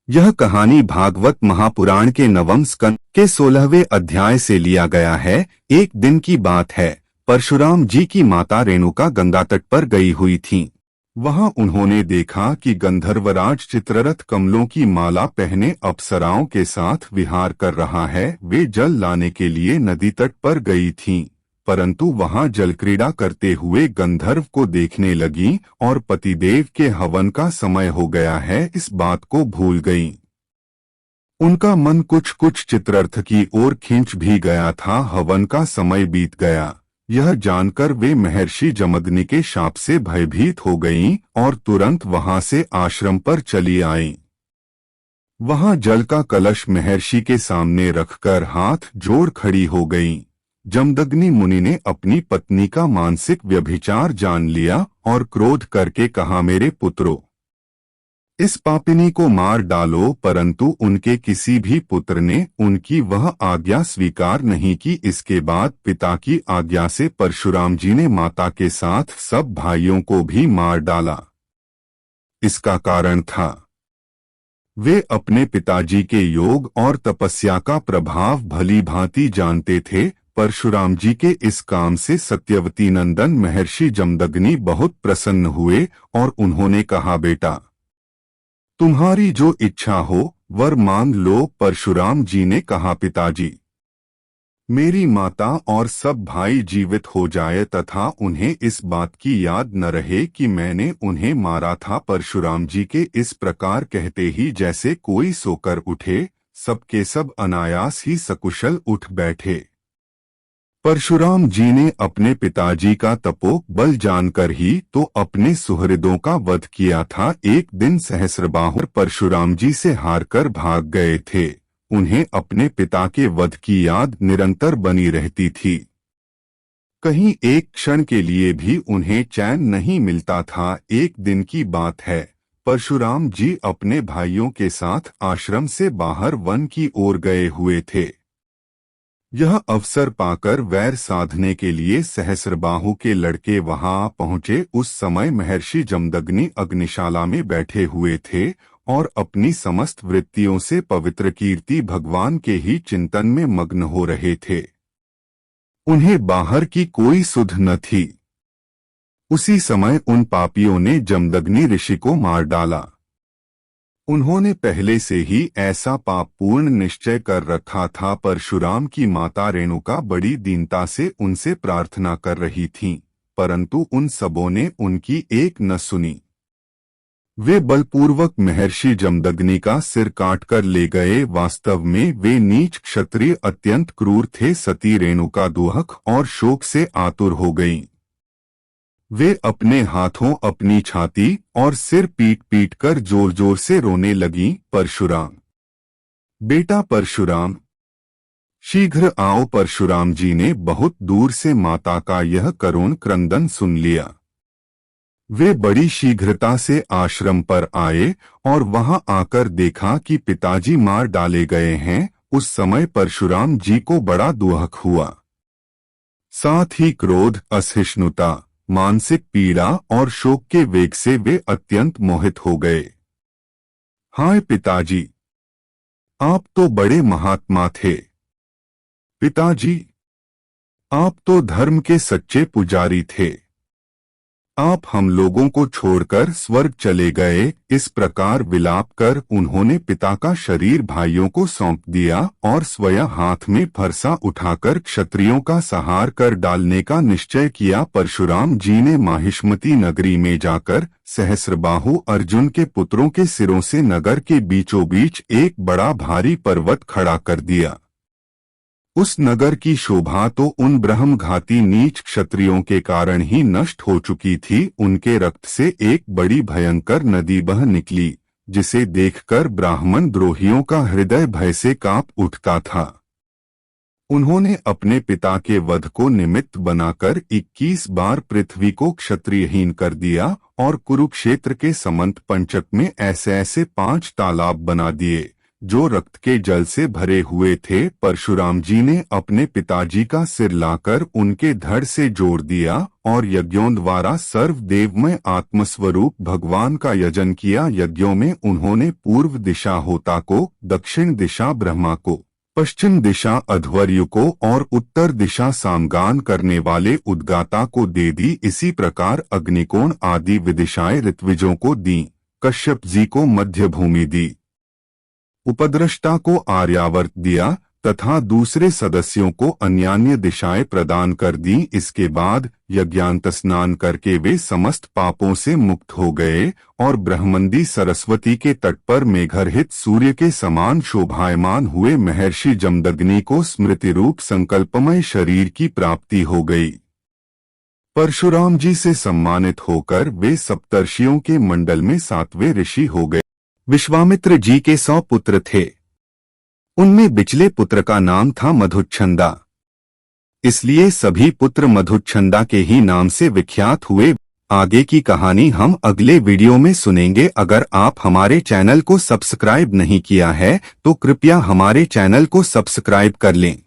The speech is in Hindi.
यह कहानी भागवत महापुराण के नवम स्कंद के 16वें अध्याय से लिया गया है। एक दिन की बात है, परशुराम जी की माता रेणुका गंगा तट पर गई हुई थीं। वहां उन्होंने देखा कि गंधर्वराज चित्ररथ कमलों की माला पहने अप्सराओं के साथ विहार कर रहा है। वे जल लाने के लिए नदी तट पर गई थीं, परंतु वहां जलक्रीड़ा करते हुए गंधर्व को देखने लगीं और पतिदेव के हवन का समय हो गया है इस बात को भूल गईं। उनका मन कुछ कुछ चित्ररथ की ओर खिंच भी गया था। हवन का समय बीत गया, यह जानकर वे महर्षि जमदग्नि के शाप से भयभीत हो गईं और तुरंत वहां से आश्रम पर चली आईं। वहां जल का कलश महर्षि के सामने रखकर हाथ जोड़ खड़ी हो गईं। जमदग्नि मुनि ने अपनी पत्नी का मानसिक व्यभिचार जान लिया और क्रोध करके कहा, मेरे पुत्रों, इस पापिनी को मार डालो। परंतु उनके किसी भी पुत्र ने उनकी वह आज्ञा स्वीकार नहीं की। इसके बाद पिता की आज्ञा से परशुराम जी ने माता के साथ सब भाइयों को भी मार डाला। इसका कारण था, वे अपने पिताजी के योग और तपस्या का प्रभाव भली भांति जानते थे। परशुराम जी के इस काम से सत्यवती नंदन महर्षि जमदग्नि बहुत प्रसन्न हुए और उन्होंने कहा, बेटा, तुम्हारी जो इच्छा हो वर मांग लो। परशुराम जी ने कहा, पिताजी, मेरी माता और सब भाई जीवित हो जाए तथा उन्हें इस बात की याद न रहे कि मैंने उन्हें मारा था। परशुराम जी के इस प्रकार कहते ही जैसे कोई सोकर उठे, सबके सब अनायास ही सकुशल उठ बैठे। परशुराम जी ने अपने पिताजी का तपो बल जानकर ही तो अपने सुहृदों का वध किया था। एक दिन सहस्रबाहु परशुराम जी से हारकर भाग गए थे। उन्हें अपने पिता के वध की याद निरंतर बनी रहती थी। कहीं एक क्षण के लिए भी उन्हें चैन नहीं मिलता था। एक दिन की बात है, परशुराम जी अपने भाइयों के साथ आश्रम से बाहर वन की ओर गए हुए थे। यह अवसर पाकर वैर साधने के लिए सहस्रबाहु के लड़के वहां पहुंचे। उस समय महर्षि जमदग्नि अग्निशाला में बैठे हुए थे और अपनी समस्त वृत्तियों से पवित्र कीर्ति भगवान के ही चिंतन में मग्न हो रहे थे। उन्हें बाहर की कोई सुध न थी। उसी समय उन पापियों ने जमदग्नि ऋषि को मार डाला। उन्होंने पहले से ही ऐसा पापपूर्ण निश्चय कर रखा था। परशुराम की माता रेणुका बड़ी दीनता से उनसे प्रार्थना कर रही थीं, परंतु उन सबों ने उनकी एक न सुनी। वे बलपूर्वक महर्षि जमदग्नि का सिर काटकर ले गए। वास्तव में वे नीच क्षत्रिय अत्यंत क्रूर थे। सती रेणुका दुहक और शोक से आतुर हो गईं। वे अपने हाथों अपनी छाती और सिर पीट पीट कर जोर जोर से रोने लगीं। परशुराम, बेटा परशुराम, शीघ्र आओ। परशुराम जी ने बहुत दूर से माता का यह करुण क्रंदन सुन लिया। वे बड़ी शीघ्रता से आश्रम पर आए और वहां आकर देखा कि पिताजी मार डाले गए हैं। उस समय परशुराम जी को बड़ा दुहक हुआ। साथ ही क्रोध, असहिष्णुता, मानसिक पीड़ा और शोक के वेग से वे अत्यंत मोहित हो गए। हाय पिताजी, आप तो बड़े महात्मा थे। पिताजी, आप तो धर्म के सच्चे पुजारी थे। आप हम लोगों को छोड़कर स्वर्ग चले गए। इस प्रकार विलाप कर उन्होंने पिता का शरीर भाइयों को सौंप दिया और स्वयं हाथ में फरसा उठाकर क्षत्रियों का संहार कर डालने का निश्चय किया। परशुराम जी ने माहिष्मती नगरी में जाकर सहस्रबाहु अर्जुन के पुत्रों के सिरों से नगर के बीचों बीच एक बड़ा भारी पर्वत खड़ा कर दिया। उस नगर की शोभा तो उन ब्रह्मघाती नीच क्षत्रियों के कारण ही नष्ट हो चुकी थी। उनके रक्त से एक बड़ी भयंकर नदी बह निकली, जिसे देखकर ब्राह्मण द्रोहियों का हृदय भय से कांप उठता था। उन्होंने अपने पिता के वध को निमित्त बनाकर 21 बार पृथ्वी को क्षत्रियहीन कर दिया और कुरुक्षेत्र के समंत पंचक में ऐसे ऐसे 5 तालाब बना दिए, जो रक्त के जल से भरे हुए थे। परशुराम जी ने अपने पिताजी का सिर लाकर उनके धड़ से जोड़ दिया और यज्ञों द्वारा सर्वदेवमय आत्मस्वरूप भगवान का यजन किया। यज्ञों में उन्होंने पूर्व दिशा होता को, दक्षिण दिशा ब्रह्मा को, पश्चिम दिशा अध्वर्यु को और उत्तर दिशा सामगान करने वाले उद्गाता को दे दी। इसी प्रकार अग्निकोण आदि विदिशाएं ऋत्विजों को दी। कश्यप जी को मध्य भूमि दी, उपद्रष्टा को आर्यावर्त दिया तथा दूसरे सदस्यों को अन्यान्य दिशाएं प्रदान कर दी। इसके बाद यज्ञांत स्नान करके वे समस्त पापों से मुक्त हो गए और ब्रह्मंदी सरस्वती के तट पर मेघरहित सूर्य के समान शोभायमान हुए। महर्षि जमदग्नि को स्मृति रूप संकल्पमय शरीर की प्राप्ति हो गई। परशुराम जी से सम्मानित होकर वे सप्तर्षियों के मंडल में 7वें ऋषि हो गए। विश्वामित्र जी के 100 पुत्र थे। उनमें बिचले पुत्र का नाम था मधुच्छंदा, इसलिए सभी पुत्र मधुच्छंदा के ही नाम से विख्यात हुए। आगे की कहानी हम अगले वीडियो में सुनेंगे। अगर आप हमारे चैनल को सब्सक्राइब नहीं किया है तो कृपया हमारे चैनल को सब्सक्राइब कर लें।